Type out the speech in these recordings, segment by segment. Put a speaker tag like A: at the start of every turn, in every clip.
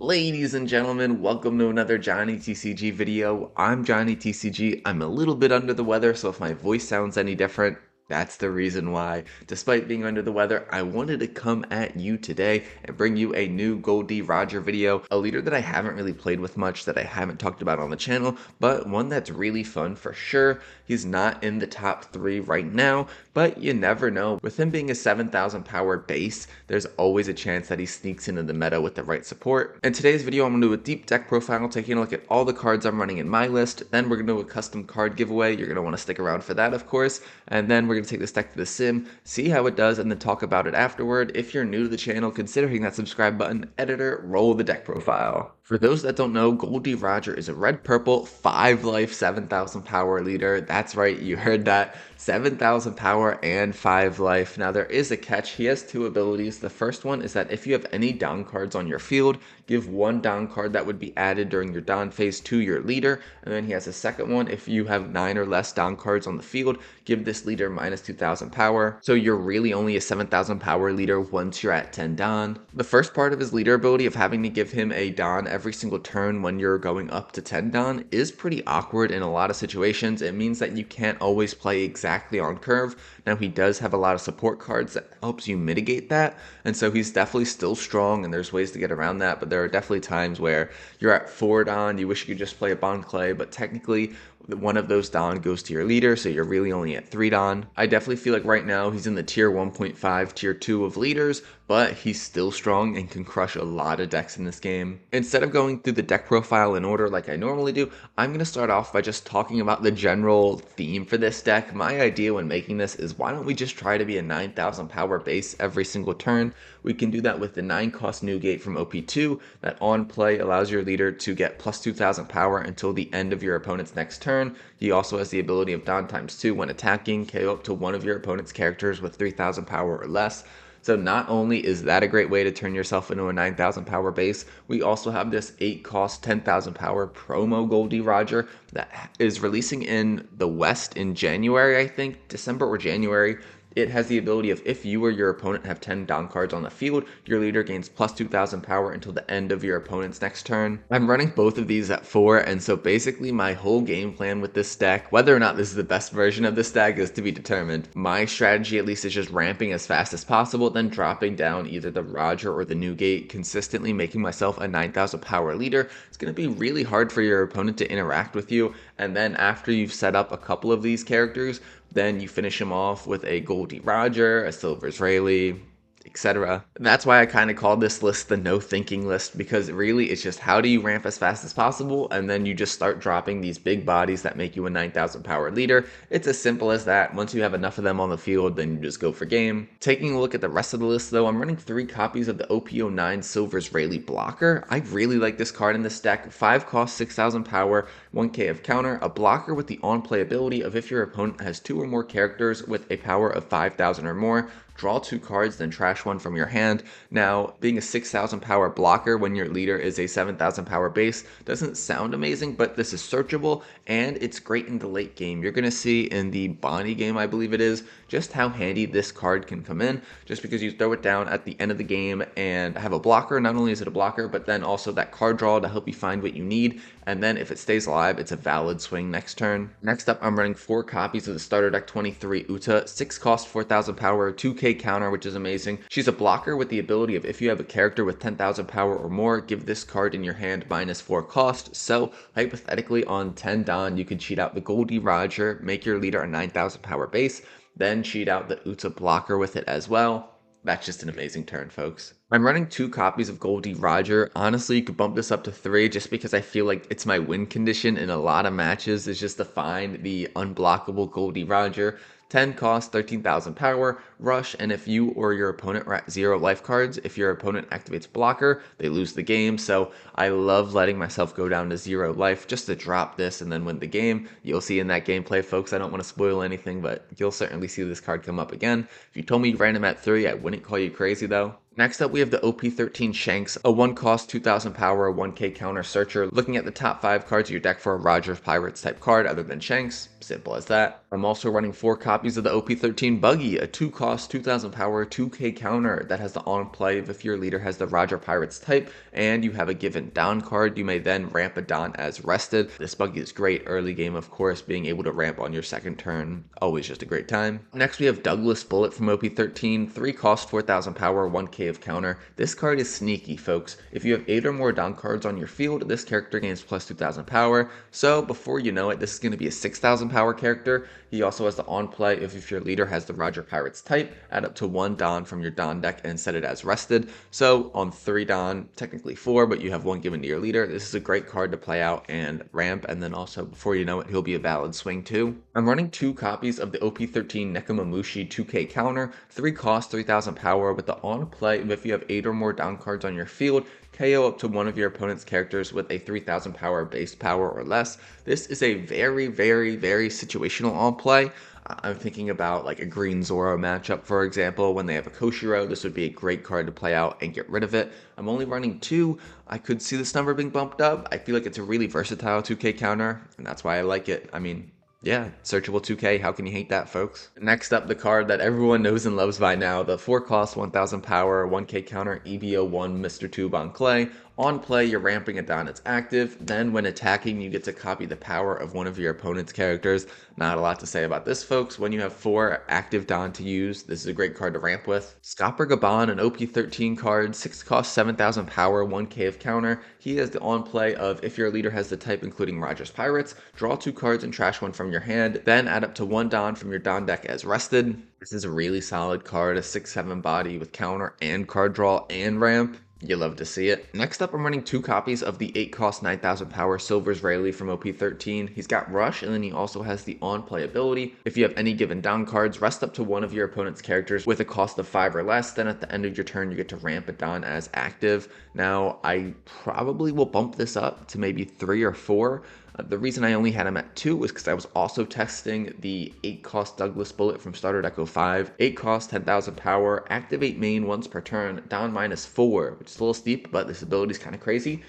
A: Ladies and gentlemen, welcome to another Johnny TCG video. I'm Johnny TCG. I'm a little bit under the weather, so if my voice sounds any different, that's the reason why. Despite being under the weather, I wanted to come at you today and bring you a new Goldie Roger video, a leader that I haven't really played with much, that I haven't talked about on the channel, but one that's really fun for sure. He's not in the top 3 right now, but you never know. With him being a 7,000 power base, there's always a chance that he sneaks into the meta with the right support. In today's video, I'm going to do a deep deck profile, taking a look at all the cards I'm running in my list. Then we're going to do a custom card giveaway. You're going to want to stick around for that, of course. And then we're going to take this deck to the sim, see how it does, and then talk about it afterward. If you're new to the channel, consider hitting that subscribe button. Editor, roll the deck profile. For those that don't know, Goldie Roger is a red-purple, 5-life, 7,000 power leader. That's right, you heard that. 7,000 power and 5 life. Now there is a catch. He has 2 abilities. The first one is that if you have any down cards on your field, give 1 down card that would be added during your down phase to your leader. And then he has a second one. If you have 9 or less down cards on the field, give this leader minus 2,000 power. So you're really only a 7,000 power leader once you're at 10 Don. The first part of his leader ability of having to give him a Don every single turn when you're going up to 10 Don is pretty awkward in a lot of situations. It means that you can't always play exactly on curve. Now he does have a lot of support cards that helps you mitigate that, and so he's definitely still strong, and there's ways to get around that, but there are definitely times where you're at 4 Don, you wish you could just play a Bond Clay, but technically one of those Don goes to your leader, so you're really only at 3 Don. I definitely feel like right now he's in the tier 1.5, tier 2 of leaders, but he's still strong and can crush a lot of decks in this game. Instead of going through the deck profile in order like I normally do, I'm going to start off by just talking about the general theme for this deck. My idea when making this is, why don't we just try to be a 9,000 power base every single turn? We can do that with the 9 cost new gate from OP2 that on play allows your leader to get plus 2,000 power until the end of your opponent's next turn. He also has the ability of Don times 2 when attacking, KO up to one of your opponent's characters with 3,000 power or less. So not only is that a great way to turn yourself into a 9,000 power base, we also have this 8 cost 10,000 power promo Goldie Roger that is releasing in the West in January, I think, December or January. It has the ability of, if you or your opponent have 10 down cards on the field, your leader gains plus 2,000 power until the end of your opponent's next turn. I'm running both of these at 4, and so basically my whole game plan with this deck, whether or not this is the best version of this deck is to be determined. My strategy at least is just ramping as fast as possible, then dropping down either the Roger or the Newgate, consistently making myself a 9,000 power leader. It's going to be really hard for your opponent to interact with you, and then after you've set up a couple of these characters, then you finish him off with a Goldie Roger, a Silver Israeli, etc. That's why I kind of call this list the no thinking list, because really it's just how do you ramp as fast as possible, and then you just start dropping these big bodies that make you a 9,000 power leader. It's as simple as that. Once you have enough of them on the field, then you just go for game. Taking a look at the rest of the list though, I'm running 3 copies of the OP09 Silver Israeli blocker. I really like this card in this deck. 5 cost, 6,000 power, 1k of counter, a blocker with the on play ability of, if your opponent has 2 or more characters with a power of 5,000 or more, draw 2 cards, then trash 1 from your hand. Now, being a 6,000 power blocker when your leader is a 7,000 power base doesn't sound amazing, but this is searchable, and it's great in the late game. You're going to see in the Bonney game, I believe it is, just how handy this card can come in, just because you throw it down at the end of the game and have a blocker. Not only is it a blocker, but then also that card draw to help you find what you need, and then if it stays alive, it's a valid swing next turn. Next up, I'm running 4 copies of the starter deck 23 Uta, 6 cost, 4,000 power, 2k counter, which is amazing. She's a blocker with the ability of, if you have a character with 10,000 power or more, give this card in your hand minus 4 cost. So hypothetically on 10 Don, you could cheat out the Goldie Roger, make your leader a 9,000 power base, then cheat out the Uta blocker with it as well. That's just an amazing turn, folks. I'm running 2 copies of Goldie Roger. Honestly, you could bump this up to 3 just because I feel like it's my win condition in a lot of matches, is just to find the unblockable Goldie Roger. 10 cost, 13,000 power, rush, and if you or your opponent are at 0 life cards, if your opponent activates blocker, they lose the game. So I love letting myself go down to 0 life just to drop this and then win the game. You'll see in that gameplay, folks. I don't want to spoil anything, but you'll certainly see this card come up again. If you told me you ran him at 3, I wouldn't call you crazy though. Next up, we have the OP13 Shanks, a 1 cost, 2,000 power, 1k counter searcher. Looking at the top 5 cards of your deck for a Rogers Pirates type card other than Shanks, simple as that. I'm also running 4 copies of the OP13 Buggy, a 2 cost, 2000 power, 2k counter that has the on play of if your leader has the Roger Pirates type and you have a given Don card, you may then ramp a Don as rested. This Buggy is great early game, of course, being able to ramp on your second turn, always just a great time. Next we have Douglas Bullet from OP13, 3 cost, 4000 power, 1k of counter. This card is sneaky, folks. If you have 8 or more Don cards on your field, this character gains plus 2000 power, so before you know it, this is going to be a 6000 power character. He also has the on play if your leader has the Roger Pirates type, add up to 1 Don from your Don deck and set it as rested. So on 3 Don, technically 4, but you have 1 given to your leader. This is a great card to play out and ramp, and then also before you know it, he'll be a valid swing too. I'm running 2 copies of the OP13 Nekomamushi 2k counter, 3 cost, 3000 power, with the on play if you have 8 or more Don cards on your field, KO up to one of your opponent's characters with a 3000 power base power or less. This is a very, very, very situational on play. I'm thinking about like a Green Zoro matchup, for example. When they have a Koshiro, this would be a great card to play out and get rid of it. I'm only running 2. I could see this number being bumped up. I feel like it's a really versatile 2k counter, and that's why I like it. I mean, yeah, searchable 2k, how can you hate that, folks? Next up, the card that everyone knows and loves by now, the 4 cost, 1000 power, 1k counter, EBO1 Mr. Tube on clay. On play, you're ramping it down, it's active. Then when attacking, you get to copy the power of one of your opponent's characters. Not a lot to say about this, folks. When you have 4 active Don to use, this is a great card to ramp with. Scopper Gaban, an OP13 card, 6 cost, 7000 power, 1k of counter. He has the on play of if your leader has the type including Roger's Pirates, draw 2 cards and trash 1 from your hand, then add up to 1 Don from your Don deck as rested. This is a really solid card, a 6-7 body with counter and card draw and ramp. You love to see it. Next up, I'm running 2 copies of the 8 cost 9000 power Silver's Rayleigh from OP13. He's got Rush, and then he also has the on play ability. If you have any given Don cards, rest up to one of your opponent's characters with a cost of 5 or less. Then at the end of your turn, you get to ramp it down as active. Now, I probably will bump this up to maybe 3 or 4. The reason I only had him at 2 was because I was also testing the 8 cost Douglas Bullet from Starter Deck 05. 8 cost, 10,000 power, activate main once per turn, down -4, which is a little steep, but this ability is kind of crazy.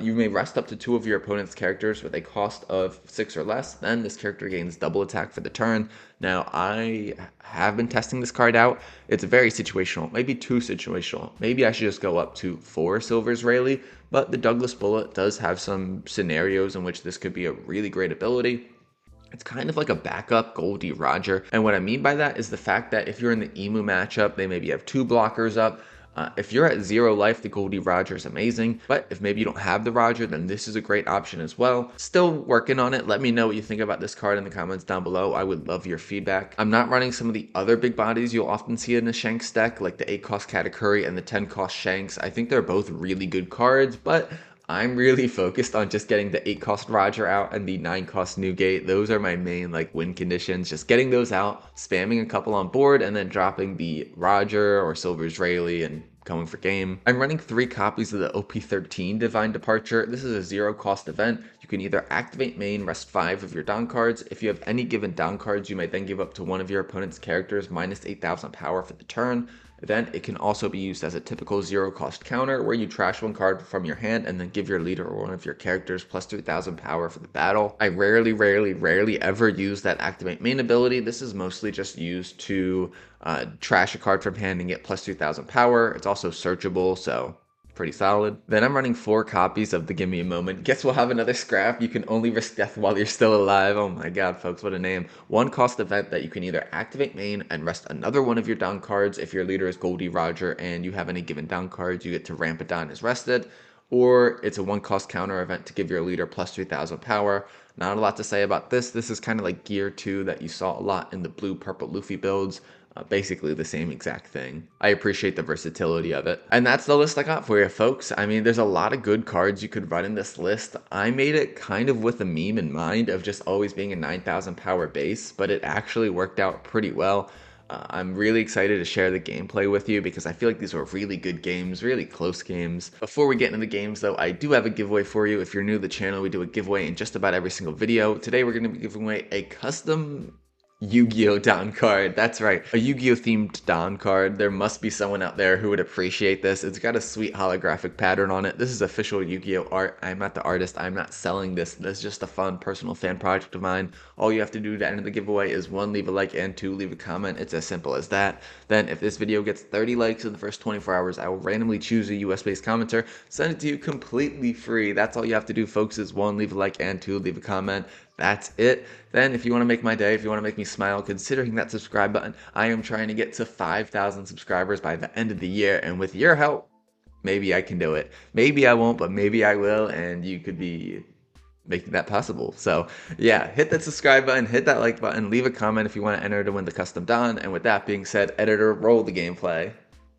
A: You may rest up to 2 of your opponent's characters with a cost of 6 or less. Then this character gains double attack for the turn. Now, I have been testing this card out. It's very situational, maybe too situational. Maybe I should just go up to 4 Silver's Rayleigh, but the Douglas Bullet does have some scenarios in which this could be a really great ability. It's kind of like a backup Goldie Roger. And what I mean by that is the fact that if you're in the Emu matchup, they maybe have 2 blockers up. If you're at 0 life, the Goldie Roger is amazing, but if maybe you don't have the Roger, then this is a great option as well. Still working on it. Let me know what you think about this card in the comments down below. I would love your feedback. I'm not running some of the other big bodies you'll often see in the Shanks deck, like the 8 cost Katakuri and the 10 cost Shanks. I think they're both really good cards, but I'm really focused on just getting the 8 cost Roger out and the 9 cost Newgate. Those are my main win conditions. Just getting those out, spamming a couple on board, and then dropping the Roger or Silver's Rayleigh and going for game. I'm running 3 copies of the OP13 Divine Departure. This is a 0 cost event. You can either activate main, rest 5 of your Don cards. If you have any given Don cards, you may then give up to one of your opponent's characters minus 8,000 power for the turn. Then it can also be used as a typical 0 cost counter where you trash 1 card from your hand and then give your leader or one of your characters plus 3,000 power for the battle. I rarely ever use that activate main ability. This is mostly just used to trash a card from hand and get plus 3,000 power. It's also searchable, so pretty solid. Then I'm running 4 copies of the Give Me a Moment. Guess we'll have another scrap. You can only risk death while you're still alive. Oh my god, folks, what a name. 1 cost event that you can either activate main and rest another one of your down cards. If your leader is Goldie Roger and you have any given down cards, you get to ramp it down as rested. Or it's a 1 cost counter event to give your leader plus 3,000 power. Not a lot to say about this. This is kind of like Gear 2 that you saw a lot in the blue purple Luffy builds. Basically the same exact thing. I appreciate the versatility of it. And that's the list I got for you, folks. I mean, there's a lot of good cards you could run in this list. I made it kind of with a meme in mind of just always being a 9,000 power base, but it actually worked out pretty well. I'm really excited to share the gameplay with you because I feel like these were really good games, really close games. Before we get into the games though, I do have a giveaway for you. If you're new to the channel, we do a giveaway in just about every single video. Today we're going to be giving away a custom Yu-Gi-Oh! Don card. That's right. A Yu-Gi-Oh! Themed Don card. There must be someone out there who would appreciate this. It's got a sweet holographic pattern on it. This is official Yu-Gi-Oh! Art. I'm not the artist. I'm not selling this. This is just a fun personal fan project of mine. All you have to do to enter the giveaway is 1, leave a like, and 2, leave a comment. It's as simple as that. Then if this video gets 30 likes in the first 24 hours, I will randomly choose a US-based commenter, send it to you completely free. That's all you have to do, folks, is 1, leave a like, and 2, leave a comment. That's it. Then if you want to make my day, if you want to make me smile, considering that subscribe button, I am trying to get to 5,000 subscribers by the end of the year, and with your help, maybe I can do it. Maybe I won't, but maybe I will, and you could be making that possible. So yeah, hit that subscribe button, hit that like button, leave a comment if you want to enter to win the custom Don, and with that being said, editor, roll the gameplay.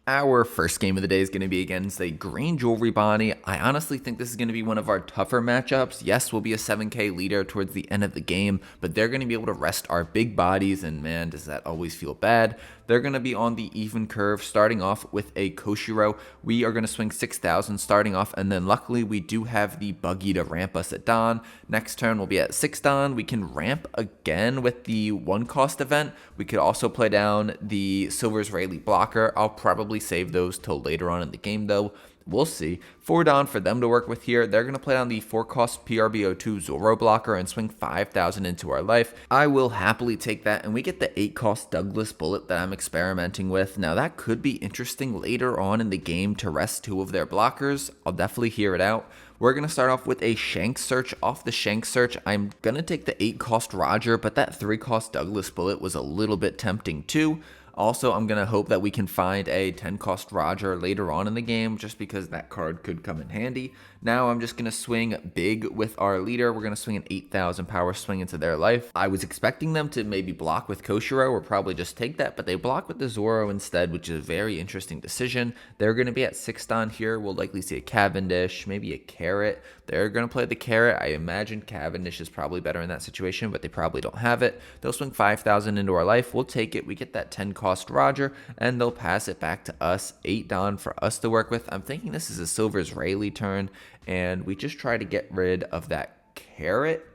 A: Our first game of the day is going to be against a green jewelry Bonney. I honestly think this is going to be one of our tougher matchups. Yes, we'll be a 7k leader towards the end of the game, but they're going to be able to rest our big bodies, and man, does that always feel bad. They're going to be on the even curve, starting off with a Koshiro. We are going to swing 6,000 starting off, and then luckily we do have the buggy to ramp us at Don. Next turn we'll be at 6 Don. We can ramp again with the 1 cost event. We could also play down the Silver Israeli blocker. I'll probably save those till later on in the game though. We'll see. 4 Don for them to work with here. They're going to play down the 4 cost PRBO2 Zoro blocker and swing 5,000 into our life. I will happily take that, and we get the 8 cost Douglas bullet that I'm experimenting with. Now that could be interesting later on in the game to rest 2 of their blockers. I'll definitely hear it out. We're going to start off with a Shank search. Off the Shank search, I'm going to take the 8 cost Roger, but that 3 cost Douglas bullet was a little bit tempting too. Also, I'm going to hope that we can find a 10 cost Roger later on in the game, just because that card could come in handy. Now I'm just going to swing big with our leader. We're going to swing an 8,000 power swing into their life. I was expecting them to maybe block with Koshiro or probably just take that, but they block with the Zoro instead, which is a very interesting decision. They're going to be at 6 Don here. We'll likely see a Cavendish, maybe a Carrot. They're going to play the Carrot. I imagine Cavendish is probably better in that situation, but they probably don't have it. They'll swing 5,000 into our life. We'll take it. We get that 10 cost Roger, and they'll pass it back to us. 8 Don for us to work with. I'm thinking this is a Silver Israeli turn, and we just try to get rid of that Carrot.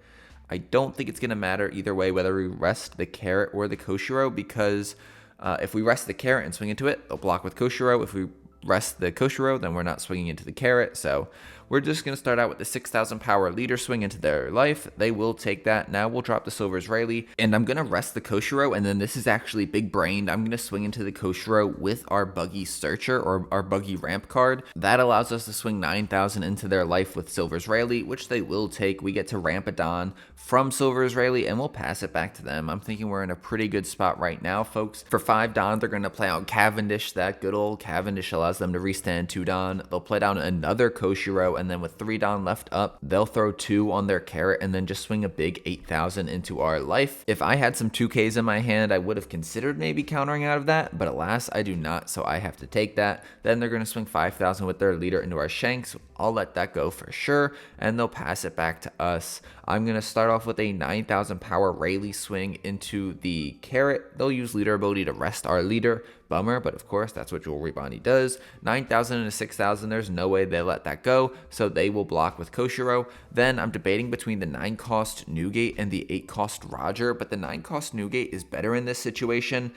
A: I don't think it's going to matter either way whether we rest the Carrot or the Koshiro, because if we rest the Carrot and swing into it, they'll block with Koshiro. If we rest the Koshiro, then we're not swinging into the Carrot. So we're just going to start out with the 6,000 power leader swing into their life. They will take that. Now we'll drop the Silver Israeli, and I'm going to rest the Koshiro, and then this is actually big brained. I'm going to swing into the Koshiro with our buggy searcher, or our buggy ramp card. That allows us to swing 9,000 into their life with Silver Israeli, which they will take. We get to ramp it on from Silver Israeli, and we'll pass it back to them. I'm thinking we're in a pretty good spot right now, folks. For 5 Don, they're going to play out Cavendish. That good old Cavendish allows them to restand 2 Don. They'll play down another Koshiro, and then with 3 Don left up, they'll throw 2 on their Carrot and then just swing a big 8,000 into our life. If I had some 2Ks in my hand, I would have considered maybe countering out of that, but alas, I do not, so I have to take that. Then they're going to swing 5,000 with their leader into our Shanks. I'll let that go for sure, and they'll pass it back to us. I'm going to start off with a 9,000 power Rayleigh swing into the Carrot. They'll use leader ability to rest our leader. Bummer, but of course that's what Jewelry Bonney does. 9,000 into 6,000, there's no way they let that go, so they will block with Koshiro. Then I'm debating between the 9 cost Newgate and the 8 cost Roger, but the 9 cost Newgate is better in this situation.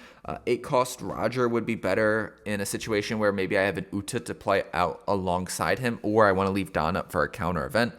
A: 8 cost Roger would be better in a situation where maybe I have an Uta to play out alongside him, or I want to leave Don up for a counter event.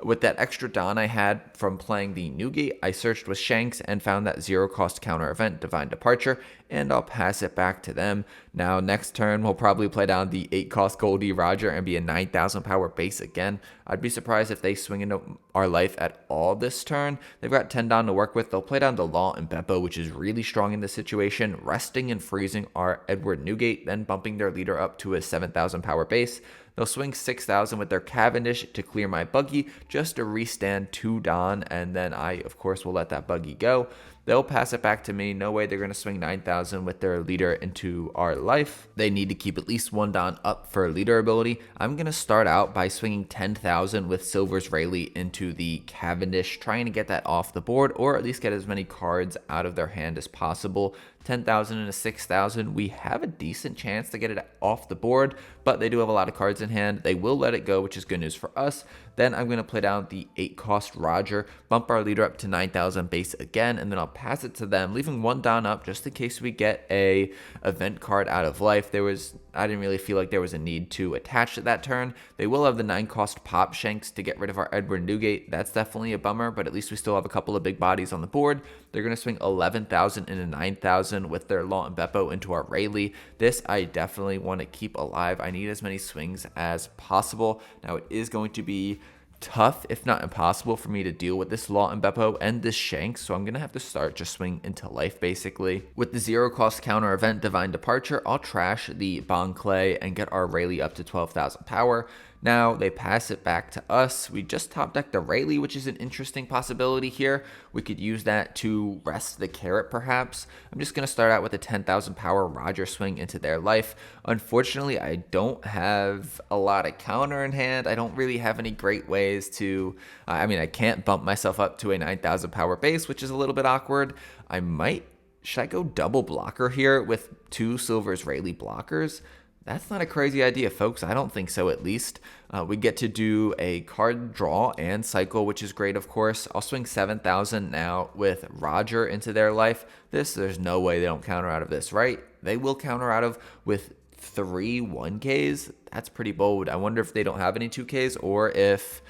A: With that extra Don I had from playing the Newgate, I searched with Shanks and found that 0 cost counter event, Divine Departure, and I'll pass it back to them. Now, next turn, we'll probably play down the 8 cost Goldie Roger and be a 9,000 power base again. I'd be surprised if they swing into our life at all this turn. They've got 10 Don to work with. They'll play down the Law and Beppo, which is really strong in this situation, resting and freezing our Edward Newgate, then bumping their leader up to a 7,000 power base. They'll swing 6,000 with their Cavendish to clear my buggy, just to restand 2 Don, and then I, of course, will let that buggy go. They'll pass it back to me. No way they're going to swing 9,000 with their leader into our life. They need to keep at least 1 Don up for leader ability. I'm going to start out by swinging 10,000 with Silver's Rayleigh into the Cavendish, trying to get that off the board, or at least get as many cards out of their hand as possible. 10,000 into 6,000, we have a decent chance to get it off the board, but they do have a lot of cards in hand. They will let it go, which is good news for us. Then I'm going to play down the 8 cost Roger, bump our leader up to 9,000 base again, and then I'll pass it to them, leaving 1 Don up just in case we get a event card out of life. I didn't really feel like there was a need to attach it that turn. They will have the 9-cost pop Shanks to get rid of our Edward Newgate. That's definitely a bummer, but at least we still have a couple of big bodies on the board. They're going to swing 11,000 into 9,000 with their Law and Beppo into our Rayleigh. This I definitely want to keep alive. I need as many swings as possible. Now it is going to be tough, if not impossible, for me to deal with this Law and Beppo and this Shanks, so I'm going to have to start just swing into life, basically. With the 0-cost counter event Divine Departure, I'll trash the Bond Clay and get our Rayleigh up to 12,000 power. Now they pass it back to us. We just top deck the Rayleigh, which is an interesting possibility here. We could use that to rest the carrot, perhaps. I'm just going to start out with a 10,000 power Roger swing into their life. Unfortunately, I don't have a lot of counter in hand. I don't really have any great ways to... I can't bump myself up to a 9,000 power base, which is a little bit awkward. Should I go double blocker here with 2 Silver's Rayleigh blockers? That's not a crazy idea, folks. I don't think so, at least. We get to do a card draw and cycle, which is great, of course. I'll swing 7,000 now with Roger into their life. There's no way they don't counter out of this, right? They will counter out of with 3 1Ks. That's pretty bold. I wonder if they don't have any 2Ks or if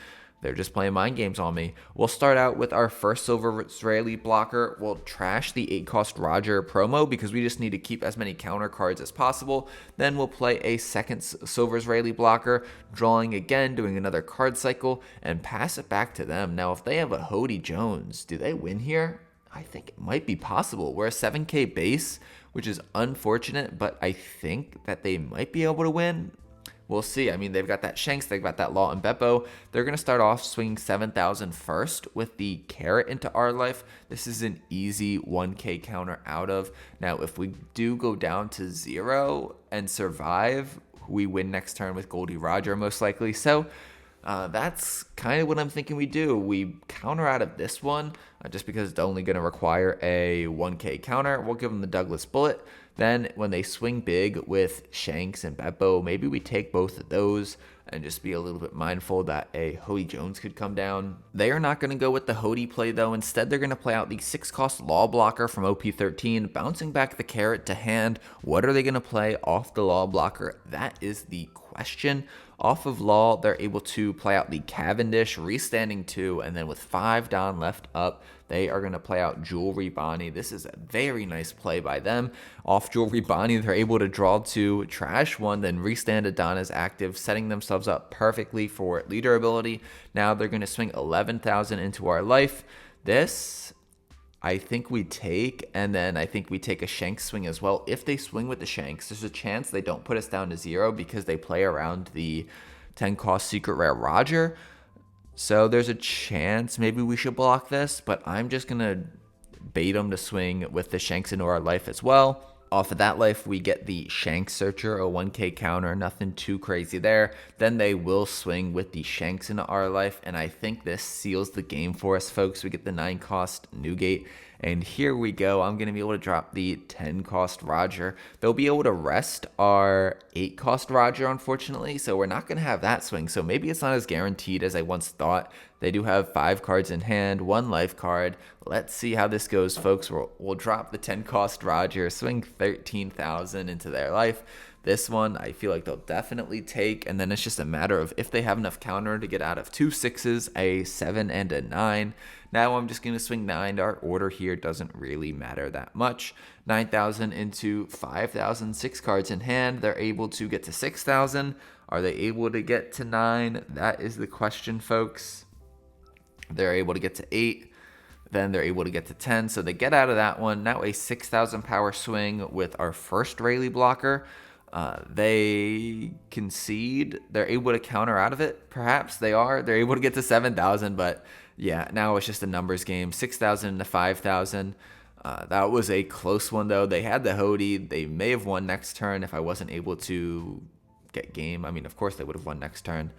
A: they're just playing mind games on me. We'll start out with our first Silver Israeli blocker. We'll trash the 8-cost Roger promo because we just need to keep as many counter cards as possible. Then we'll play a second Silver Israeli blocker, drawing again, doing another card cycle, and pass it back to them. Now, if they have a Hody Jones, do they win here? I think it might be possible. We're a 7K base, which is unfortunate, but I think that they might be able to win. We'll see. They've got that Shanks, they've got that Law and Beppo. They're going to start off swinging 7,000 first with the carrot into our life. This is an easy 1K counter out of. Now, if we do go down to 0 and survive, we win next turn with Goldie Roger, most likely. So that's kind of what I'm thinking we do. We counter out of this one just because it's only going to require a 1K counter. We'll give them the Douglas Bullet. Then when they swing big with Shanks and Beppo, maybe we take both of those and just be a little bit mindful that a Hody Jones could come down. They are not going to go with the Hody play, though. Instead, they're going to play out the 6-cost Law blocker from OP13, bouncing back the carrot to hand. What are they going to play off the Law blocker? That is the question. Off of Law, they're able to play out the Cavendish, restanding 2, and then with 5 Don left up, they are going to play out Jewelry Bonney. This is a very nice play by them. Off Jewelry Bonney, they're able to draw 2, trash 1, then restand a Don as active, setting themselves up perfectly for leader ability. Now they're going to swing 11,000 into our life. This, I think we take, and then I think we take a Shanks swing as well. If they swing with the Shanks, there's a chance they don't put us down to 0 because they play around the 10-cost Secret Rare Roger. So there's a chance maybe we should block this, but I'm just going to bait them to swing with the Shanks into our life as well. Off of that life, we get the Shanks Searcher, a 1K counter, nothing too crazy there. Then they will swing with the Shanks into our life, and I think this seals the game for us, folks. We get the 9-cost Newgate, and here we go. I'm going to be able to drop the 10-cost Roger. They'll be able to rest our 8-cost Roger, unfortunately, so we're not going to have that swing. So maybe it's not as guaranteed as I once thought. They do have 5 cards in hand, 1 life card. Let's see how this goes, folks. We'll drop the 10-cost Roger, swing 13,000 into their life. This one, I feel like they'll definitely take, and then it's just a matter of if they have enough counter to get out of 2 6s, a 7, and a 9. Now I'm just going to swing 9. Our order here doesn't really matter that much. 9,000 into 5,000, 6 cards in hand. They're able to get to 6,000. Are they able to get to 9? That is the question, folks. They're able to get to 8. Then they're able to get to 10. So they get out of that one. Now a 6,000 power swing with our first Rayleigh blocker. They concede. They're able to counter out of it. Perhaps they are. They're able to get to 7,000. But yeah, now it's just a numbers game. 6,000 into 5,000. That was a close one, though. They had the Hody. They may have won next turn if I wasn't able to get game. Of course they would have won next turn.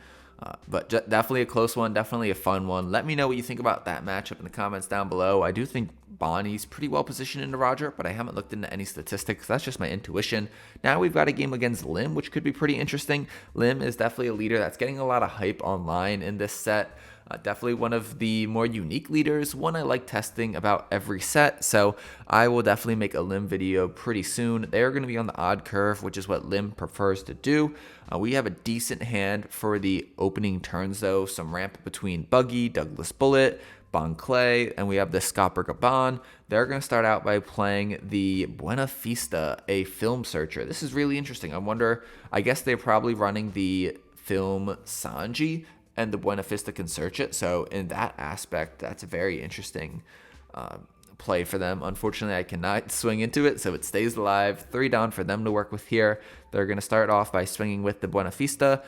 A: But definitely a close one, definitely a fun one. Let me know what you think about that matchup in the comments down below. I do think Bonney's pretty well positioned into Roger, but I haven't looked into any statistics. That's just my intuition. Now we've got a game against Lim, which could be pretty interesting. Lim is definitely a leader that's getting a lot of hype online in this set. Definitely one of the more unique leaders, one I like testing about every set, so I will definitely make a Lim video pretty soon. They are going to be on the odd curve, which is what Lim prefers to do. We have a decent hand for the opening turns, though. Some ramp between Buggy, Douglas Bullet, Bon Clay, and we have the Scopper Gabon. They're going to start out by playing the Buena Vista, a film searcher. This is really interesting. I guess they're probably running the film Sanji, and the Buena Vista can search it. So in that aspect, that's a very interesting play for them. Unfortunately, I cannot swing into it, so it stays alive. 3 down for them to work with here. They're going to start off by swinging with the Buena Vista,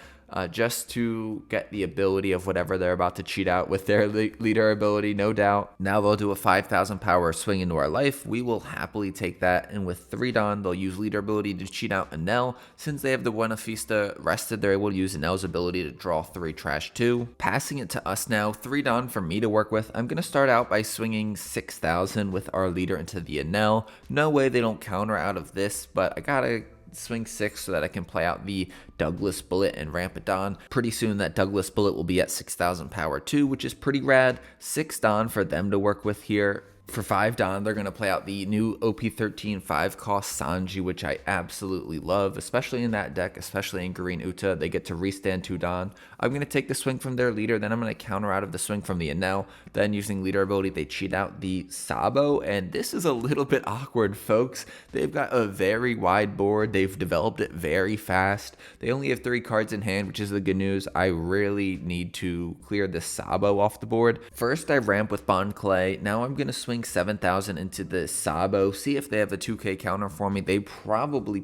A: just to get the ability of whatever they're about to cheat out with their leader ability, no doubt. Now they'll do a 5,000 power swing into our life. We will happily take that, and with 3 Don, they'll use leader ability to cheat out Enel. Since they have the Buena Vista rested, they're able to use Enel's ability to draw 3 trash 2. Passing it to us now, 3 Don for me to work with. I'm going to start out by swinging 6,000 with our leader into the Enel. No way they don't counter out of this, but I gotta swing 6 so that I can play out the Douglas Bullet and ramp it on. Pretty soon that Douglas Bullet will be at 6,000 power too, which is pretty rad. 6 Don for them to work with here. For 5 Don, they're going to play out the new OP13 5-cost Sanji, which I absolutely love, especially in that deck, especially in Green Uta. They get to restand 2 Don. I'm going to take the swing from their leader, then I'm going to counter out of the swing from the Enel. Then using leader ability, they cheat out the Sabo, and this is a little bit awkward, folks. They've got a very wide board. They've developed it very fast. They only have 3 cards in hand, which is the good news. I really need to clear the Sabo off the board. First, I ramp with Bon Clay. Now I'm going to swing 7,000 into the Sabo, see if they have a 2k counter for me. They probably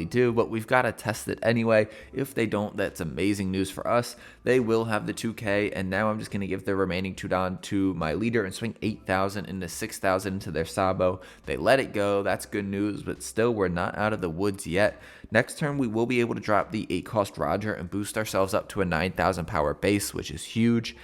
A: do, but we've got to test it anyway. If they don't, that's amazing news for us. They will have the 2k, and now I'm just going to give the remaining 2 Don to my leader and swing 8,000 into 6,000 into their Sabo. They let it go. That's good news, but still, we're not out of the woods yet. Next turn, we will be able to drop the 8-cost Roger and boost ourselves up to a 9,000 power base, which is huge.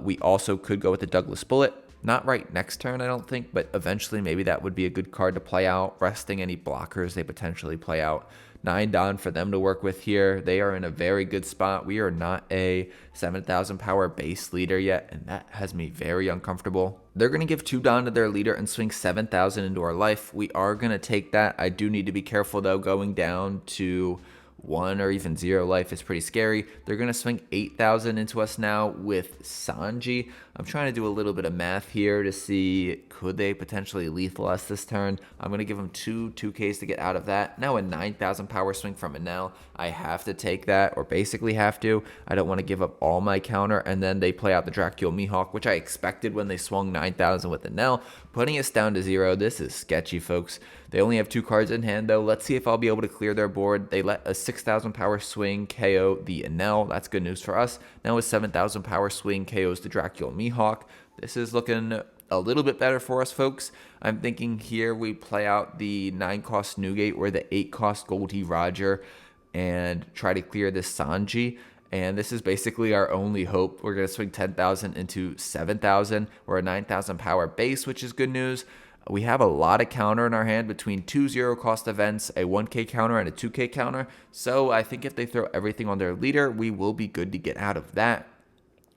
A: We also could go with the Douglas Bullet. Not right next turn, I don't think, but eventually maybe that would be a good card to play out, resting any blockers they potentially play out. 9 Don for them to work with here. They are in a very good spot. We are not a 7,000 power base leader yet, and that has me very uncomfortable. They're going to give 2 Don to their leader and swing 7,000 into our life. We are going to take that. I do need to be careful, though, going down to 1 or even 0 life is pretty scary. They're going to swing 8,000 into us now with Sanji. I'm trying to do a little bit of math here to see, could they potentially lethal us this turn? I'm going to give them 2Ks to get out of that. Now a 9,000 power swing from Enel. I have to take that, or basically have to. I don't want to give up all my counter, and then they play out the Dracula Mihawk, which I expected when they swung 9,000 with Enel. Putting us down to 0. This is sketchy, folks. They only have 2 cards in hand, though. Let's see if I'll be able to clear their board. They let a 6,000 power swing KO the Enel. That's good news for us. Now a 7,000 power swing KOs the Dracula Mihawk. This is looking a little bit better for us, folks. I'm thinking here we play out the 9-cost Newgate or the 8-cost Goldie Roger and try to clear this Sanji. And this is basically our only hope. We're going to swing 10,000 into 7,000 or a 9,000 power base, which is good news. We have a lot of counter in our hand between 2 0-cost events, a 1k counter, and a 2k counter. So I think if they throw everything on their leader, we will be good to get out of that.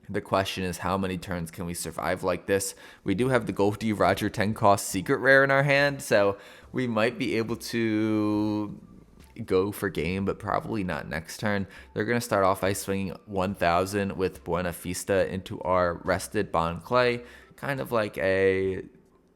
A: The question is, how many turns can we survive like this? We do have the Goldie Roger 10-cost secret rare in our hand, so we might be able to go for game, but probably not next turn. They're going to start off by swinging 1,000 with Buena Vista into our rested Bon Clay, kind of like a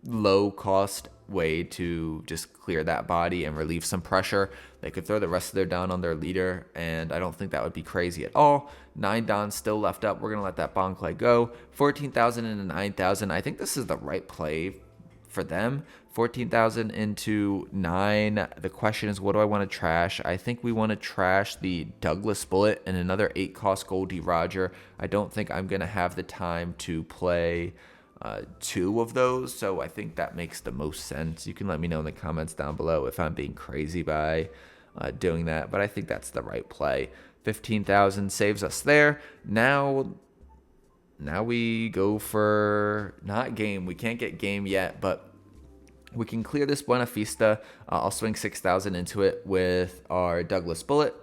A: low-cost way to just clear that body and relieve some pressure. They could throw the rest of their Don on their leader, and I don't think that would be crazy at all. 9 Dons still left up. We're going to let that Bon Clay go. 14,000 into 9,000. I think this is the right play for them. 14,000 into 9. The question is, what do I want to trash? I think we want to trash the Douglas Bullet and another 8-cost Goldie Roger. I don't think I'm going to have the time to play 2 of those, so I think that makes the most sense. You can let me know in the comments down below if I'm being crazy by doing that, but I think that's the right play. 15,000 saves us there. Now we go for not game. We can't get game yet, but we can clear this Buena Vista. I'll swing 6,000 into it with our Douglas Bullet.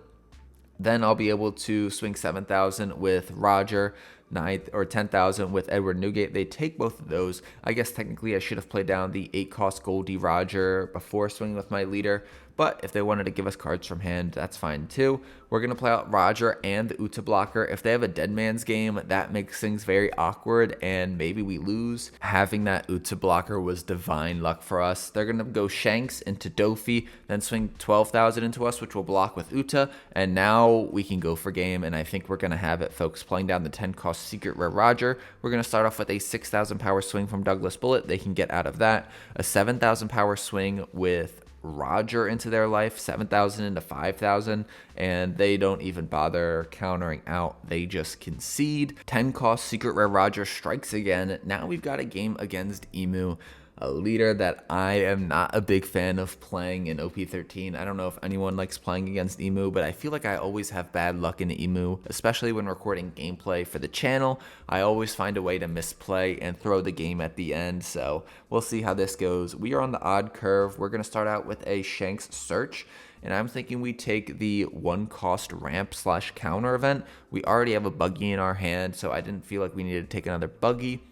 A: Then I'll be able to swing 7,000 with Roger, 10,000 with Edward Newgate. They take both of those. I guess technically I should have played down the 8 cost Goldie Roger before swinging with my leader, but if they wanted to give us cards from hand, that's fine too. We're going to play out Roger and the Uta blocker. If they have a dead man's game, that makes things very awkward and maybe we lose. Having that Uta blocker was divine luck for us. They're going to go Shanks into Dofi, then swing 12,000 into us, which will block with Uta, and now we can go for game, and I think we're going to have it, folks. Playing down the 10 cost Secret Rare Roger. We're going to start off with a 6,000 power swing from Douglas Bullet. They can get out of that. A 7,000 power swing with Roger into their life, 7,000 into 5,000, and they don't even bother countering out. They just concede. 10 cost Secret Rare Roger strikes again. Now we've got a game against Emu, a leader that I am not a big fan of playing in OP13. I don't know if anyone likes playing against Emu, but I feel like I always have bad luck in Emu, especially when recording gameplay for the channel. I always find a way to misplay and throw the game at the end, so we'll see how this goes. We are on the odd curve. We're going to start out with a Shanks Search, and I'm thinking we take the 1 cost ramp / counter event. We already have a buggy in our hand, so I didn't feel like we needed to take another buggy.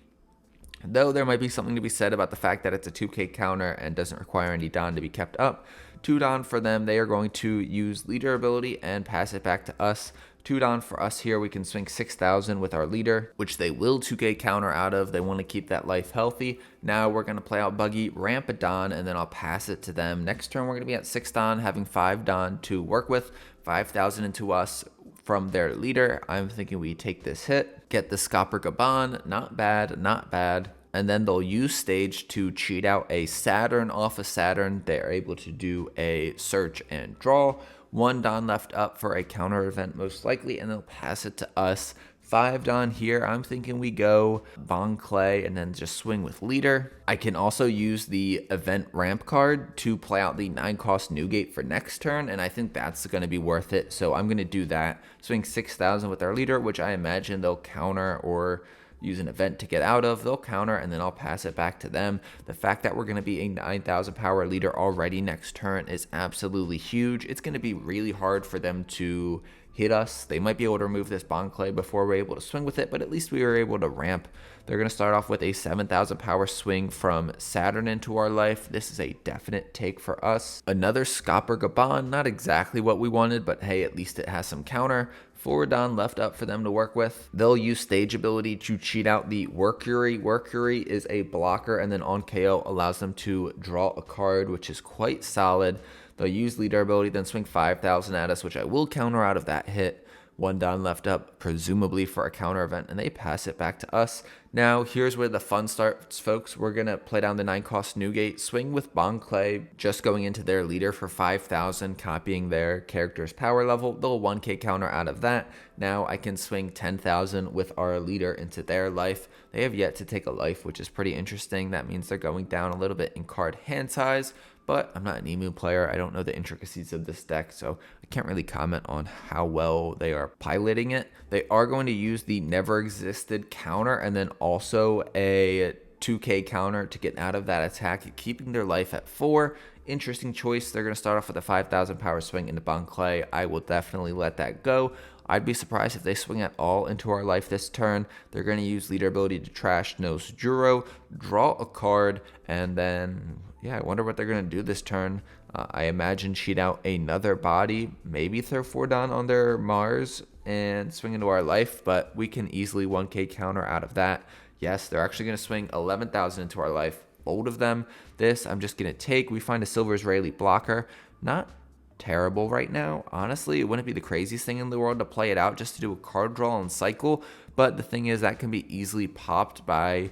A: Though there might be something to be said about the fact that it's a 2k counter and doesn't require any Don to be kept up. 2 Don for them. They are going to use leader ability and pass it back to us. 2 Don for us here. We can swing 6,000 with our leader, which they will 2k counter out of. They want to keep that life healthy. Now we're going to play out buggy, ramp a Don, and then I'll pass it to them. Next turn we're going to be at 6 Don, having 5 Don to work with. 5,000 into us from their leader. I'm thinking we take this hit, get the Scopper Gaban. Not bad, not bad. And then they'll use stage to cheat out a Saturn off of Saturn. They're able to do a search and draw. 1 Don left up for a counter event most likely, and they'll pass it to us. 5 Don here. I'm thinking we go Von Clay and then just swing with leader. I can also use the event ramp card to play out the 9 cost Newgate for next turn, and I think that's going to be worth it. So I'm going to do that. Swing 6,000 with our leader, which I imagine they'll counter or use an event to get out of. They'll counter, and then I'll pass it back to them. The fact that we're going to be a 9,000 power leader already next turn is absolutely huge. It's going to be really hard for them to hit us. They might be able to remove this Bon Clay before we're able to swing with it, but at least we were able to ramp. They're going to start off with a 7,000 power swing from Saturn into our life. This is a definite take for us. Another Scopper Gaban, not exactly what we wanted, but hey, at least it has some counter. 4 Don left up for them to work with. They'll use stage ability to cheat out the Workury. Workury is a blocker, and then on KO allows them to draw a card, which is quite solid. They'll use leader ability, then swing 5,000 at us, which I will counter out of that hit. 1 Don left up, presumably for a counter event, and they pass it back to us. Now, here's where the fun starts, folks. We're going to play down the 9 cost Newgate, swing with Bon Clay, just going into their leader for 5,000, copying their character's power level. They'll 1k counter out of that. Now I can swing 10,000 with our leader into their life. They have yet to take a life, which is pretty interesting. That means they're going down a little bit in card hand size. But I'm not an Emu player. I don't know the intricacies of this deck, so I can't really comment on how well they are piloting it. They are going to use the never existed counter and then also a 2k counter to get out of that attack, keeping their life at 4. Interesting choice. They're going to start off with a 5,000 power swing into Bon Clay. I will definitely let that go. I'd be surprised if they swing at all into our life this turn. They're going to use leader ability to trash Nose Juro, draw a card, and then, yeah, I wonder what they're going to do this turn. I imagine cheat out another body, maybe throw 4 Don on their Mars and swing into our life, but we can easily 1k counter out of that. Yes, they're actually going to swing 11,000 into our life. Bold of them. This I'm just going to take. We find a Silver Israeli blocker. Not terrible right now. Honestly, it wouldn't be the craziest thing in the world to play it out just to do a card draw and cycle, but the thing is that can be easily popped by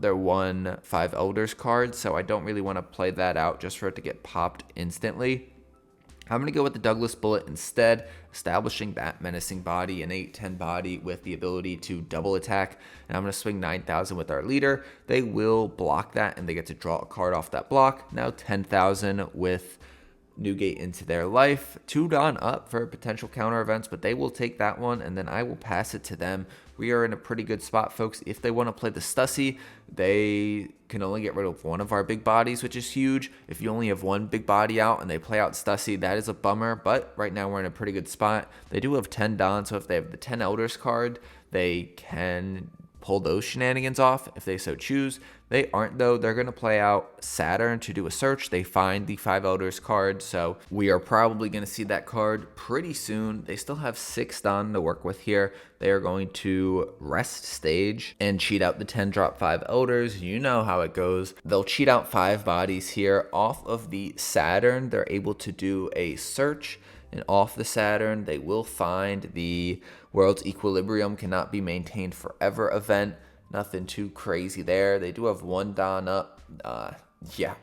A: their 1/5 Elders card, so I don't really want to play that out just for it to get popped instantly. I'm going to go with the Douglas Bullet instead, establishing that menacing body, an 8/10 body with the ability to double attack, and I'm going to swing 9,000 with our leader. They will block that, and they get to draw a card off that block. Now 10,000 with Newgate into their life. 2 Don up for potential counter events, but they will take that one, and then I will pass it to them. We are in a pretty good spot, folks. If they want to play the Stussy, they can only get rid of one of our big bodies, which is huge. If you only have one big body out and they play out Stussy, that is a bummer, but right now we're in a pretty good spot. They do have 10 Don, so if they have the 10 Elders card, they can pull those shenanigans off if they so choose. They aren't, though. They're going to play out Saturn to do a search. They find the Five Elders card, so we are probably going to see that card pretty soon. They still have 6 Don to work with here. They are going to rest stage and cheat out the 10-drop 5 Elders. You know how it goes. They'll cheat out 5 bodies here. Off of the Saturn, they're able to do a search. And off the Saturn, they will find the World's Equilibrium cannot be maintained forever event. Nothing too crazy there. They do have 1 Don up.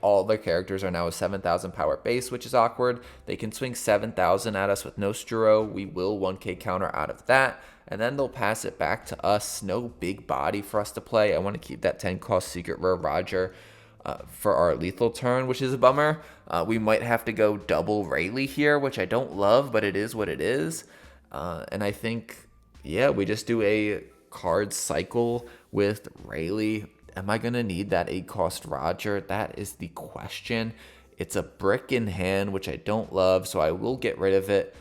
A: All their characters are now a 7,000 power base, which is awkward. They can swing 7,000 at us with Nostro. We will 1k counter out of that. And then they'll pass it back to us. No big body for us to play. I want to keep that 10 cost Secret Rare Roger for our lethal turn, which is a bummer. We might have to go double Rayleigh here, which I don't love, but it is what it is. And I think, we just do a card cycle with Rayleigh. Am I going to need that 8 cost Roger? That is the question. It's a brick in hand, which I don't love, so I will get rid of it.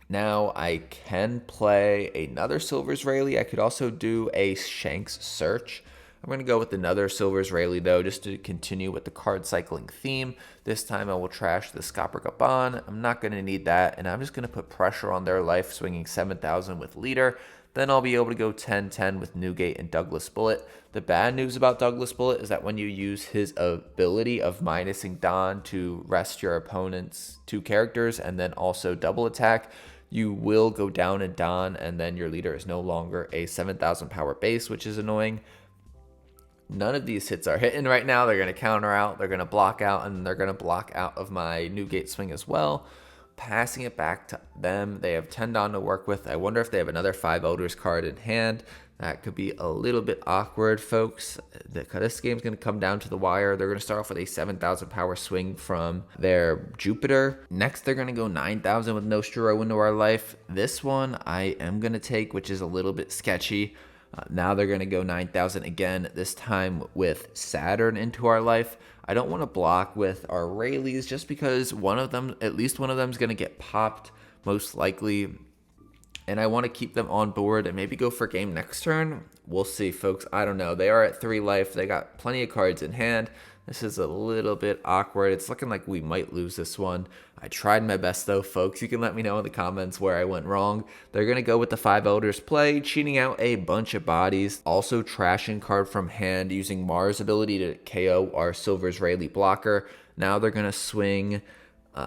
A: Now I can play another Silver's Rayleigh. I could also do a Shanks Search. I'm going to go with another Silver's Rayleigh, though, just to continue with the card cycling theme. This time I will trash the Scopper Gaban. I'm not going to need that, and I'm just going to put pressure on their life, swinging 7,000 with Leader. Then I'll be able to go 10-10 with Newgate and Douglas Bullet. The bad news about Douglas Bullet is that when you use his ability of minusing Don to rest your opponent's 2 characters and then also double attack, you will go down in Don, and then your leader is no longer a 7,000 power base, which is annoying. None of these hits are hitting right now. They're going to counter out, they're going to block out, and they're going to block out of my Newgate swing as well. Passing it back to them. They have 10 Don to work with. I wonder if they have another 5 Elders card in hand. That could be a little bit awkward, folks. This game's going to come down to the wire. They're going to start off with a 7,000 power swing from their Jupiter. Next, they're going to go 9,000 with Nostro into our life. This one I am going to take, which is a little bit sketchy. Now they're going to go 9,000 again, this time with Saturn into our life. I don't want to block with our Rayleighs just because at least one of them is going to get popped, most likely. And I want to keep them on board and maybe go for game next turn. We'll see, folks. I don't know. They are at 3 life. They got plenty of cards in hand. This is a little bit awkward. It's looking like we might lose this one. I tried my best, though, folks. You can let me know in the comments where I went wrong. They're going to go with the 5 Elders play, cheating out a bunch of bodies. Also trashing card from hand using Mars' ability to KO our Silver's Rayleigh blocker. Now they're going to swing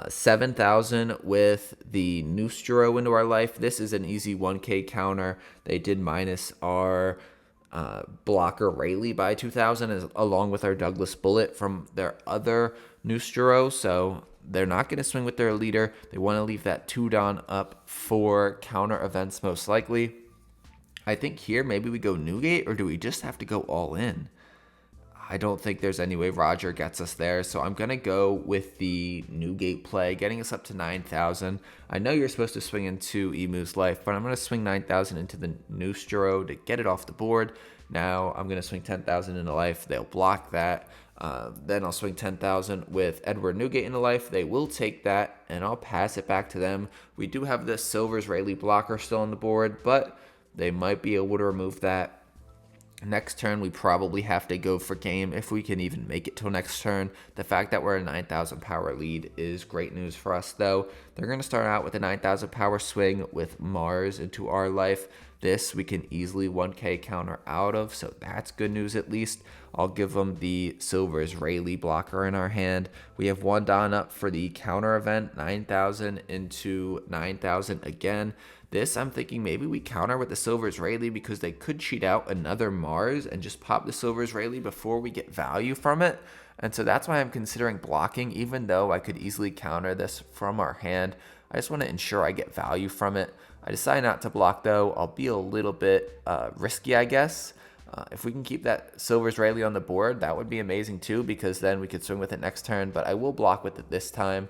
A: 7,000 with the Nostro into our life. This is an easy 1k counter. They did minus our blocker Rayleigh by 2,000 along with our Douglas Bullet from their other Nostro, so they're not going to swing with their leader. They want to leave that 2 Don up for counter events most likely. I think here maybe we go Newgate, or do we just have to go all in? I don't think there's any way Roger gets us there, so I'm going to go with the Newgate play, getting us up to 9,000. I know you're supposed to swing into Emu's life, but I'm going to swing 9,000 into the Nostro to get it off the board. Now I'm going to swing 10,000 into life. They'll block that. Then I'll swing 10,000 with Edward Newgate into life. They will take that, and I'll pass it back to them. We do have the Silver's Rayleigh blocker still on the board, but they might be able to remove that. Next turn, we probably have to go for game if we can even make it till next turn. The fact that we're a 9,000 power lead is great news for us, though. They're going to start out with a 9,000 power swing with Mars into our life. This we can easily 1k counter out of, so that's good news at least. I'll give them the Silver's Rayleigh blocker in our hand. We have 1 Don up for the counter event, 9,000 into 9,000 again. This, I'm thinking maybe we counter with the Silver's Rayleigh because they could cheat out another Mars and just pop the Silver's Rayleigh before we get value from it. And so that's why I'm considering blocking, even though I could easily counter this from our hand. I just want to ensure I get value from it. I decide not to block, though. I'll be a little bit risky, I guess. If we can keep that Silver's Rayleigh on the board, that would be amazing too, because then we could swing with it next turn. But I will block with it this time.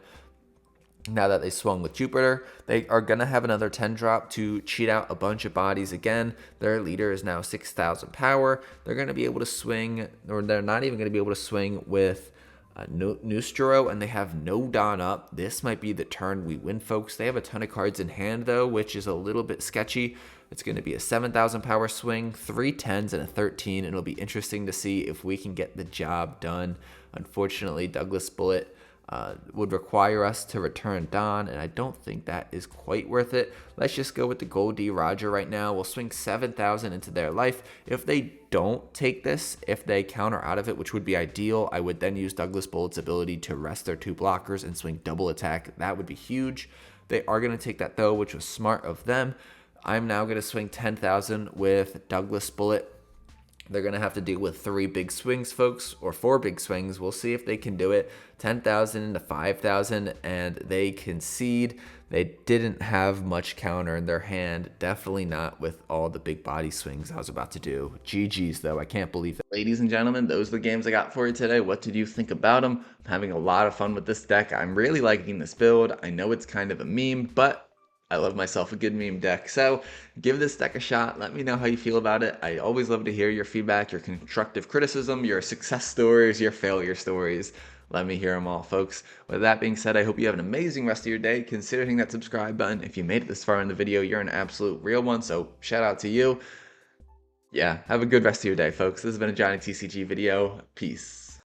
A: Now that they swung with Jupiter, they are going to have another 10 drop to cheat out a bunch of bodies again. Their leader is now 6,000 power. They're going to be able to swing, or they're not even going to be able to swing with Nostro, and they have no Don up. This might be the turn we win, folks. They have a ton of cards in hand, though, which is a little bit sketchy.
B: It's going to be a 7,000 power swing, 3 10s, and a 13. And it'll be interesting to see if we can get the job done. Unfortunately, Douglas Bullet would require us to return Don, and I don't think that is quite worth it. Let's just go with the Gold D Roger right now. We'll swing 7,000 into their life. If they don't take this, if they counter out of it, which would be ideal, I would then use Douglas Bullet's ability to rest their 2 blockers and swing double attack. That would be huge. They are going to take that though, which was smart of them. I'm now going to swing 10,000 with Douglas Bullet. They're going to have to deal with 3 big swings, folks, or 4 big swings. We'll see if they can do it. 10,000 into 5,000, and they concede. They didn't have much counter in their hand. Definitely not with all the big body swings I was about to do. GG's, though. I can't believe it.
A: Ladies and gentlemen, those are the games I got for you today. What did you think about them? I'm having a lot of fun with this deck. I'm really liking this build. I know it's kind of a meme, but I love myself a good meme deck. So give this deck a shot. Let me know how you feel about it. I always love to hear your feedback, your constructive criticism, your success stories, your failure stories. Let me hear them all, folks. With that being said, I hope you have an amazing rest of your day. Consider hitting that subscribe button. If you made it this far in the video, you're an absolute real one. So shout out to you. Yeah, have a good rest of your day, folks. This has been a Johnny TCG video. Peace.